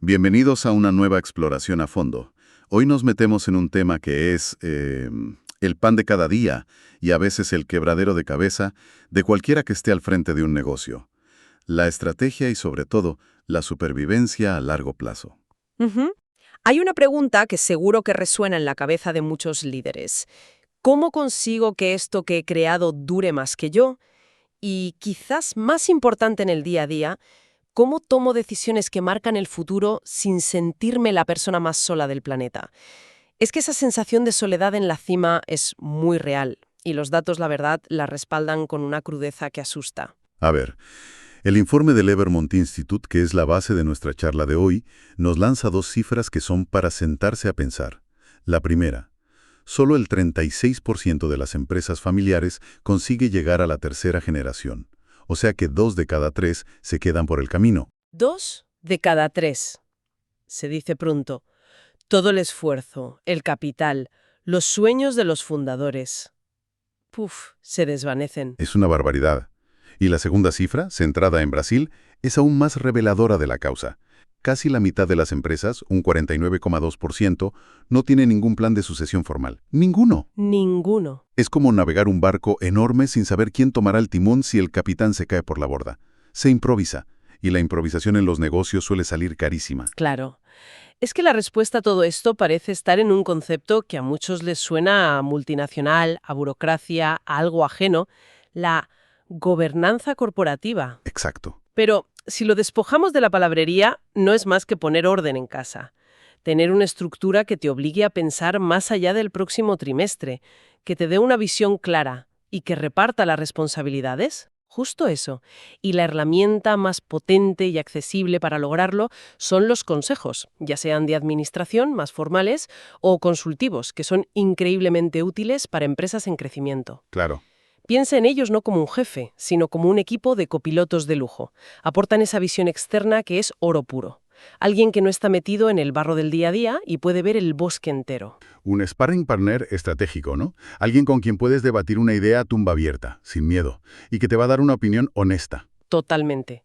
Bienvenidos a una nueva exploración a fondo. Hoy nos metemos en un tema que es el pan de cada día y a veces el quebradero de cabeza de cualquiera que esté al frente de un negocio. La estrategia y sobre todo la supervivencia a largo plazo. Ujú. Hay una pregunta que seguro que resuena en la cabeza de muchos líderes. ¿Cómo consigo que esto que he creado dure más que yo? Y quizás más importante en el día a día, ¿cómo tomo decisiones que marcan el futuro sin sentirme la persona más sola del planeta? Es que esa sensación de soledad en la cima es muy real, y los datos, la verdad, la respaldan con una crudeza que asusta. A ver, el informe del Evermont Institute, que es la base de nuestra charla de hoy, nos lanza dos cifras que son para sentarse a pensar. La primera, solo el 36% de las empresas familiares consigue llegar a la tercera generación. O sea que 2 de cada 3 se quedan por el camino. 2 de cada 3. Se dice pronto. Todo el esfuerzo, el capital, los sueños de los fundadores. Se desvanecen. Es una barbaridad. Y la segunda cifra, centrada en Brasil, es aún más reveladora de la causa. Casi la mitad de las empresas, un 49,2%, no tiene ningún plan de sucesión formal. ¡Ninguno! Ninguno. Es como navegar un barco enorme sin saber quién tomará el timón si el capitán se cae por la borda. Se improvisa, y la improvisación en los negocios suele salir carísima. Claro. Es que la respuesta a todo esto parece estar en un concepto que a muchos les suena a multinacional, a burocracia, a algo ajeno, la gobernanza corporativa. Exacto. Pero si lo despojamos de la palabrería, no es más que poner orden en casa. Tener una estructura que te obligue a pensar más allá del próximo trimestre, que te dé una visión clara y que reparta las responsabilidades. Justo eso. Y la herramienta más potente y accesible para lograrlo son los consejos, ya sean de administración, más formales, o consultivos, que son increíblemente útiles para empresas en crecimiento. Claro. Piensa en ellos no como un jefe, sino como un equipo de copilotos de lujo. Aportan esa visión externa que es oro puro. Alguien que no está metido en el barro del día a día y puede ver el bosque entero. Un sparring partner estratégico, ¿no? Alguien con quien puedes debatir una idea a tumba abierta, sin miedo, y que te va a dar una opinión honesta. Totalmente.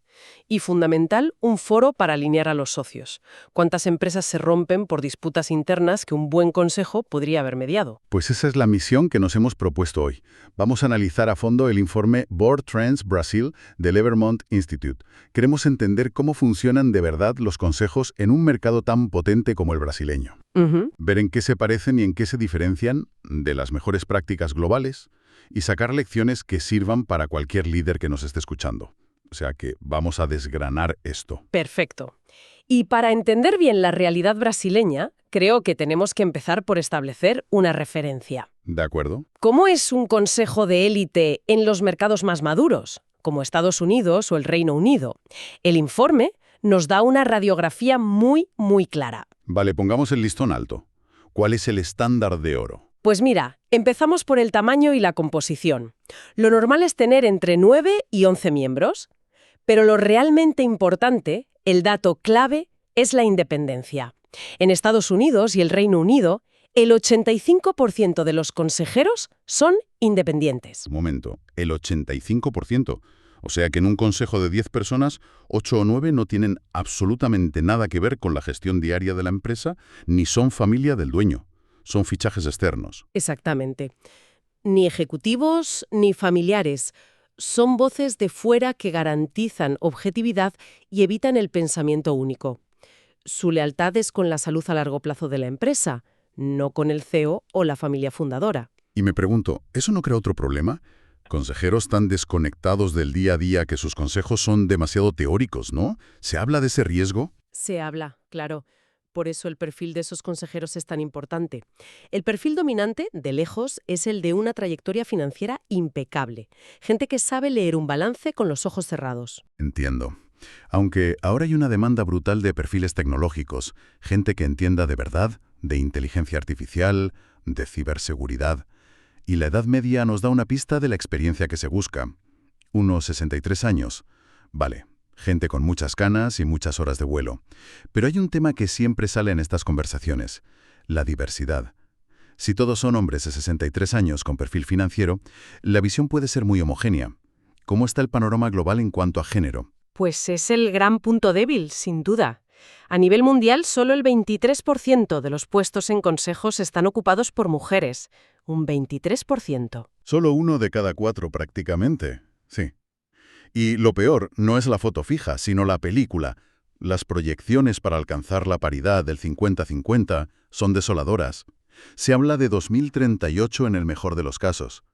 Y fundamental, un foro para alinear a los socios. ¿Cuántas empresas se rompen por disputas internas que un buen consejo podría haber mediado? Pues esa es la misión que nos hemos propuesto hoy. Vamos a analizar a fondo el informe Board Trends Brasil del Evermont Institute. Queremos entender cómo funcionan de verdad los consejos en un mercado tan potente como el brasileño. Ver en qué se parecen y en qué se diferencian de las mejores prácticas globales y sacar lecciones que sirvan para cualquier líder que nos esté escuchando. O sea que vamos a desgranar esto. Perfecto. Y para entender bien la realidad brasileña, creo que tenemos que empezar por establecer una referencia. ¿De acuerdo? ¿Cómo es un consejo de élite en los mercados más maduros, como Estados Unidos o el Reino Unido? El informe nos da una radiografía muy clara. Vale, pongamos el listón alto. ¿Cuál es el estándar de oro? Pues mira, empezamos por el tamaño y la composición. Lo normal es tener entre 9 y 11 miembros, pero lo realmente importante, el dato clave, es la independencia. En Estados Unidos y el Reino Unido, el 85% de los consejeros son independientes. Un momento, el 85%. O sea que en un consejo de 10 personas, 8 o 9 no tienen absolutamente nada que ver con la gestión diaria de la empresa, ni son familia del dueño. Son fichajes externos. Exactamente. Ni ejecutivos ni familiares. Son voces de fuera que garantizan objetividad y evitan el pensamiento único. Su lealtad es con la salud a largo plazo de la empresa, no con el CEO o la familia fundadora. Y me pregunto, ¿eso no crea otro problema? Consejeros tan desconectados del día a día que sus consejos son demasiado teóricos, ¿no? ¿Se habla de ese riesgo? Se habla, claro. Por eso el perfil de esos consejeros es tan importante. El perfil dominante, de lejos, es el de una trayectoria financiera impecable. Gente que sabe leer un balance con los ojos cerrados. Entiendo. Aunque ahora hay una demanda brutal de perfiles tecnológicos, gente que entienda de verdad, de inteligencia artificial, de ciberseguridad. Y la edad media nos da una pista de la experiencia que se busca. Unos 63 años. Vale. Gente con muchas canas y muchas horas de vuelo. Pero hay un tema que siempre sale en estas conversaciones, la diversidad. Si todos son hombres de 63 años con perfil financiero, la visión puede ser muy homogénea. ¿Cómo está el panorama global en cuanto a género? Pues es el gran punto débil, sin duda. A nivel mundial, solo el 23% de los puestos en consejos están ocupados por mujeres. Un 23%. Solo 1 de cada 4 prácticamente. Sí. Y lo peor no es la foto fija, sino la película. Las proyecciones para alcanzar la paridad del 50-50 son desoladoras. Se habla de 2038 en el mejor de los casos.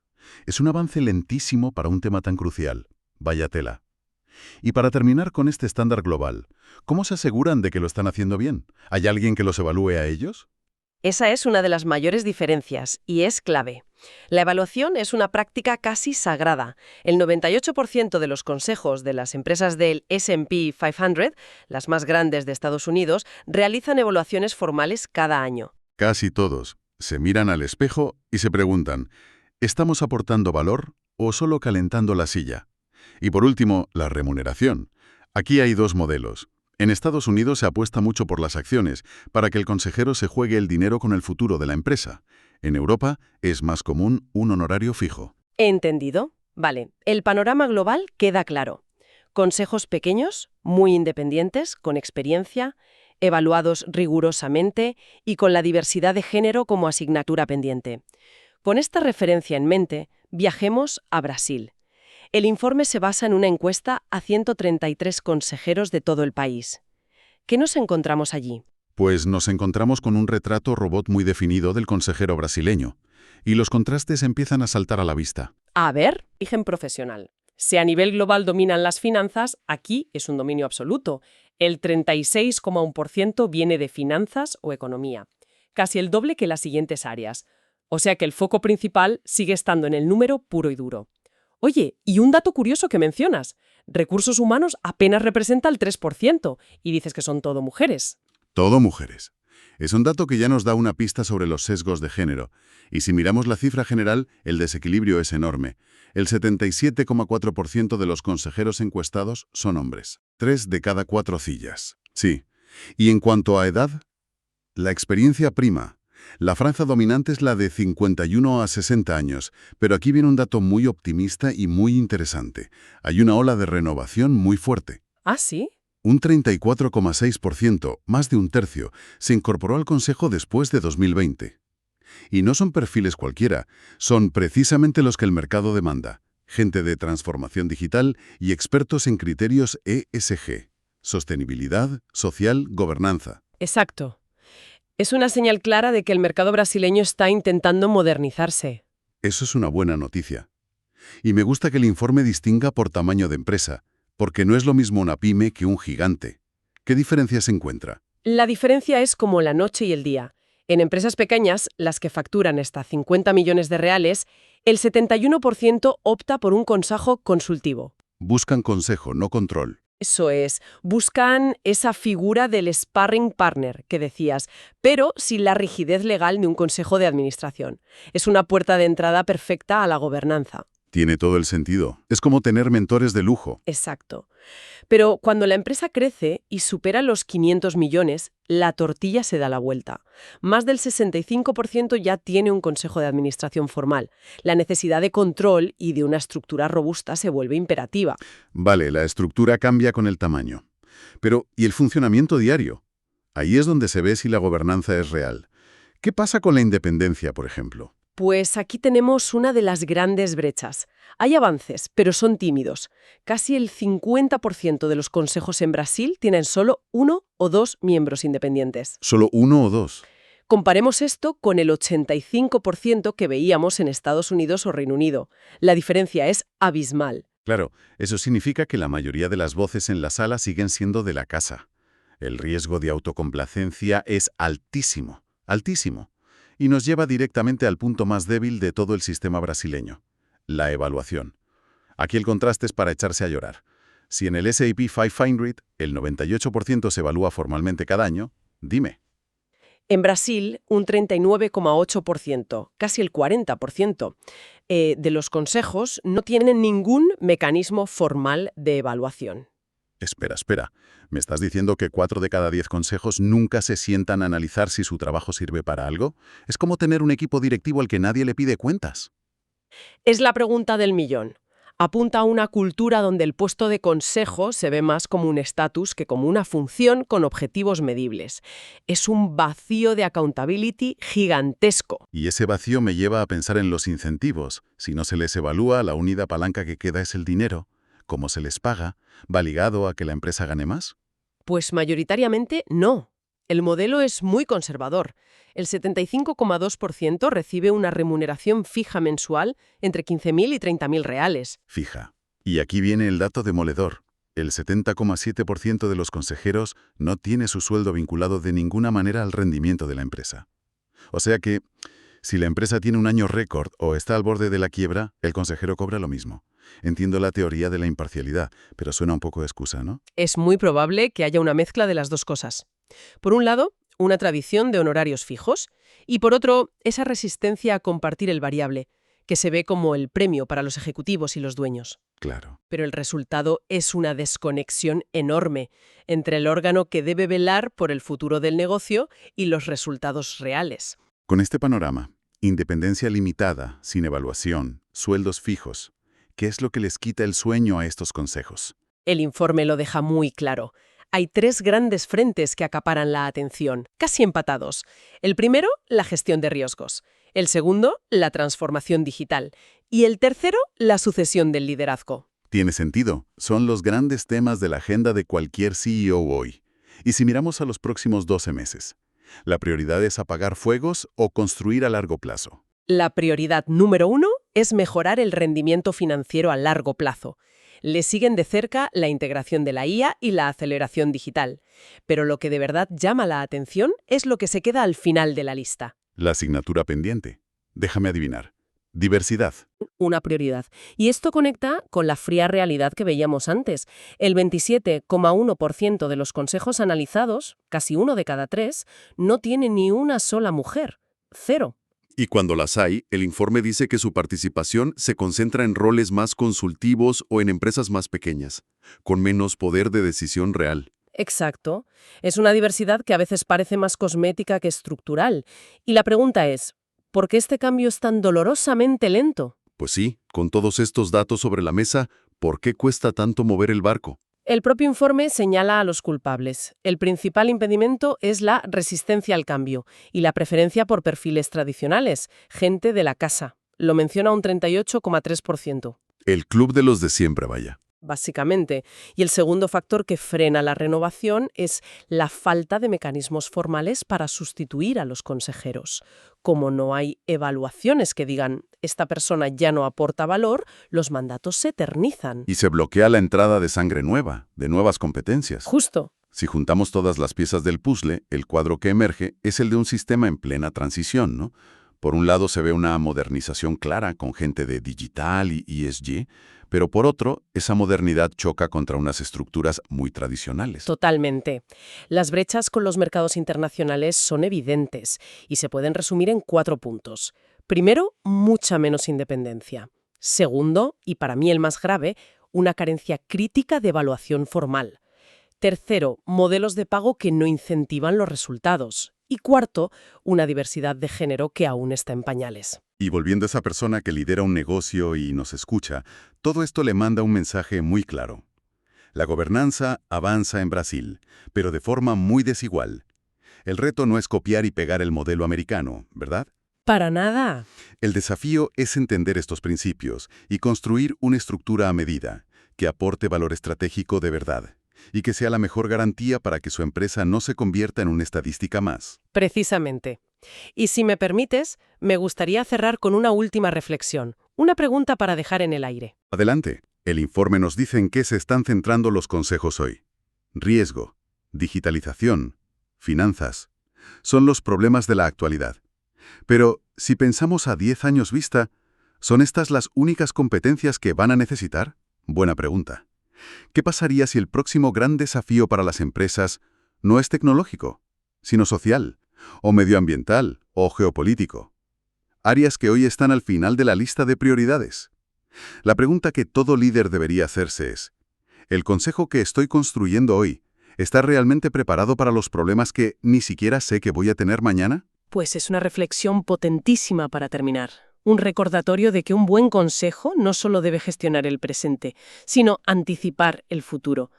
Es un avance lentísimo para un tema tan crucial. Vaya tela. Y para terminar con este estándar global, ¿cómo se aseguran de que lo están haciendo bien? ¿Hay alguien que los evalúe a ellos? Esa es una de las mayores diferencias y es clave. La evaluación es una práctica casi sagrada. El 98% de los consejos de las empresas del S&P 500, las más grandes de Estados Unidos, realizan evaluaciones formales cada año. Casi todos. Se miran al espejo y se preguntan, ¿estamos aportando valor o solo calentando la silla? Y por último, la remuneración. Aquí hay dos modelos. En Estados Unidos se apuesta mucho por las acciones, para que el consejero se juegue el dinero con el futuro de la empresa. En Europa es más común un honorario fijo. ¿Entendido? Vale, el panorama global queda claro. Consejos pequeños, muy independientes, con experiencia, evaluados rigurosamente y con la diversidad de género como asignatura pendiente. Con esta referencia en mente, viajemos a Brasil. El informe se basa en una encuesta a 133 consejeros de todo el país. ¿Qué nos encontramos allí? Pues nos encontramos con un retrato robot muy definido del consejero brasileño, y los contrastes empiezan a saltar a la vista. A ver, origen profesional. Si a nivel global dominan las finanzas, aquí es un dominio absoluto. El 36,1% viene de finanzas o economía, casi el doble que las siguientes áreas. O sea que el foco principal sigue estando en el número puro y duro. Oye, y un dato curioso que mencionas. Recursos humanos apenas representa el 3% y dices que son todo mujeres. Todo mujeres. Es un dato que ya nos da una pista sobre los sesgos de género. Y si miramos la cifra general, el desequilibrio es enorme. El 77,4% de los consejeros encuestados son hombres. 3 de cada 4 sillas. Sí. Y en cuanto a edad, la experiencia prima. La franja dominante es la de 51 a 60 años, pero aquí viene un dato muy optimista y muy interesante. Hay una ola de renovación muy fuerte. ¿Ah, sí? Un 34,6%, más de un tercio, se incorporó al Consejo después de 2020. Y no son perfiles cualquiera, son precisamente los que el mercado demanda. Gente de transformación digital y expertos en criterios ESG. Sostenibilidad, social, gobernanza. Exacto. Es una señal clara de que el mercado brasileño está intentando modernizarse. Eso es una buena noticia. Y me gusta que el informe distinga por tamaño de empresa, porque no es lo mismo una pyme que un gigante. ¿Qué diferencia se encuentra? La diferencia es como la noche y el día. En empresas pequeñas, las que facturan hasta 50 millones de reales, el 71% opta por un consejo consultivo. Buscan consejo, no control. Eso es, buscan esa figura del sparring partner que decías, pero sin la rigidez legal de un consejo de administración. Es una puerta de entrada perfecta a la gobernanza. Tiene todo el sentido. Es como tener mentores de lujo. Exacto. Pero cuando la empresa crece y supera los 500 millones, la tortilla se da la vuelta. Más del 65% ya tiene un consejo de administración formal. La necesidad de control y de una estructura robusta se vuelve imperativa. Vale, la estructura cambia con el tamaño. Pero, ¿y el funcionamiento diario? Ahí es donde se ve si la gobernanza es real. ¿Qué pasa con la independencia, por ejemplo? Pues aquí tenemos una de las grandes brechas. Hay avances, pero son tímidos. Casi el 50% de los consejos en Brasil tienen solo 1 o 2 miembros independientes. ¿Solo 1 o 2? Comparemos esto con el 85% que veíamos en Estados Unidos o Reino Unido. La diferencia es abismal. Claro, eso significa que la mayoría de las voces en la sala siguen siendo de la casa. El riesgo de autocomplacencia es altísimo, altísimo. Y nos lleva directamente al punto más débil de todo el sistema brasileño, la evaluación. Aquí el contraste es para echarse a llorar. Si en el S&P 500 el 98% se evalúa formalmente cada año, dime. En Brasil, un 39,8%, casi el 40%, de los consejos no tienen ningún mecanismo formal de evaluación. Espera. ¿Me estás diciendo que 4 de cada 10 consejos nunca se sientan a analizar si su trabajo sirve para algo? Es como tener un equipo directivo al que nadie le pide cuentas. Es la pregunta del millón. Apunta a una cultura donde el puesto de consejo se ve más como un estatus que como una función con objetivos medibles. Es un vacío de accountability gigantesco. Y ese vacío me lleva a pensar en los incentivos. Si no se les evalúa, la única palanca que queda es el dinero. ¿Cómo se les paga? ¿Va ligado a que la empresa gane más? Pues mayoritariamente no. El modelo es muy conservador. El 75,2% recibe una remuneración fija mensual entre 15.000 y 30.000 reales. Fija. Y aquí viene el dato demoledor. El 70,7% de los consejeros no tiene su sueldo vinculado de ninguna manera al rendimiento de la empresa. O sea que, si la empresa tiene un año récord o está al borde de la quiebra, el consejero cobra lo mismo. Entiendo la teoría de la imparcialidad, pero suena un poco de excusa, ¿no? Es muy probable que haya una mezcla de las dos cosas. Por un lado, una tradición de honorarios fijos, y por otro, esa resistencia a compartir el variable, que se ve como el premio para los ejecutivos y los dueños. Claro. Pero el resultado es una desconexión enorme entre el órgano que debe velar por el futuro del negocio y los resultados reales. Con este panorama, independencia limitada, sin evaluación, sueldos fijos, ¿qué es lo que les quita el sueño a estos consejos? El informe lo deja muy claro. Hay tres grandes frentes que acaparan la atención, casi empatados. El primero, la gestión de riesgos. El segundo, la transformación digital. Y el tercero, la sucesión del liderazgo. Tiene sentido. Son los grandes temas de la agenda de cualquier CEO hoy. Y si miramos a los próximos 12 meses, ¿la prioridad es apagar fuegos o construir a largo plazo? La prioridad número 1 es mejorar el rendimiento financiero a largo plazo. Le siguen de cerca la integración de la IA y la aceleración digital. Pero lo que de verdad llama la atención es lo que se queda al final de la lista. La asignatura pendiente. Déjame adivinar. Diversidad. Una prioridad. Y esto conecta con la fría realidad que veíamos antes. El 27,1% de los consejos analizados, casi 1 de cada 3, no tiene ni una sola mujer. 0. Y cuando las hay, el informe dice que su participación se concentra en roles más consultivos o en empresas más pequeñas, con menos poder de decisión real. Exacto. Es una diversidad que a veces parece más cosmética que estructural. Y la pregunta es, ¿por qué este cambio es tan dolorosamente lento? Pues sí, con todos estos datos sobre la mesa, ¿por qué cuesta tanto mover el barco? El propio informe señala a los culpables. El principal impedimento es la resistencia al cambio y la preferencia por perfiles tradicionales, gente de la casa. Lo menciona un 38,3%. El club de los de siempre, vaya. Básicamente. Y el segundo factor que frena la renovación es la falta de mecanismos formales para sustituir a los consejeros. Como no hay evaluaciones que digan, esta persona ya no aporta valor, los mandatos se eternizan. Y se bloquea la entrada de sangre nueva, de nuevas competencias. Justo. Si juntamos todas las piezas del puzzle, el cuadro que emerge es el de un sistema en plena transición, ¿no? Por un lado se ve una modernización clara con gente de digital y ESG, pero por otro, esa modernidad choca contra unas estructuras muy tradicionales. Totalmente. Las brechas con los mercados internacionales son evidentes y se pueden resumir en 4 puntos. Primero, mucha menos independencia. Segundo, y para mí el más grave, una carencia crítica de evaluación formal. Tercero, modelos de pago que no incentivan los resultados. Y cuarto, una diversidad de género que aún está en pañales. Y volviendo a esa persona que lidera un negocio y nos escucha, todo esto le manda un mensaje muy claro. La gobernanza avanza en Brasil, pero de forma muy desigual. El reto no es copiar y pegar el modelo americano, ¿verdad? Para nada. El desafío es entender estos principios y construir una estructura a medida, que aporte valor estratégico de verdad, y que sea la mejor garantía para que su empresa no se convierta en una estadística más. Precisamente. Y si me permites, me gustaría cerrar con una última reflexión, una pregunta para dejar en el aire. Adelante. El informe nos dice en qué se están centrando los consejos hoy. Riesgo, digitalización, finanzas. Son los problemas de la actualidad. Pero, si pensamos a 10 años vista, ¿son estas las únicas competencias que van a necesitar? Buena pregunta. ¿Qué pasaría si el próximo gran desafío para las empresas no es tecnológico, sino social, o medioambiental, o geopolítico? Áreas que hoy están al final de la lista de prioridades. La pregunta que todo líder debería hacerse es, ¿el consejo que estoy construyendo hoy está realmente preparado para los problemas que ni siquiera sé que voy a tener mañana? Pues es una reflexión potentísima para terminar. Un recordatorio de que un buen consejo no solo debe gestionar el presente, sino anticipar el futuro.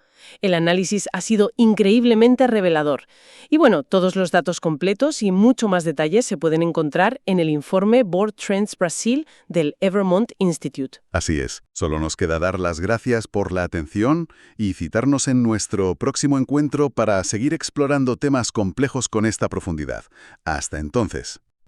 El análisis ha sido increíblemente revelador. Y bueno, todos los datos completos y mucho más detalles se pueden encontrar en el informe Board Trends Brasil del Evermont Institute. Así es. Solo nos queda dar las gracias por la atención y citarnos en nuestro próximo encuentro para seguir explorando temas complejos con esta profundidad. Hasta entonces.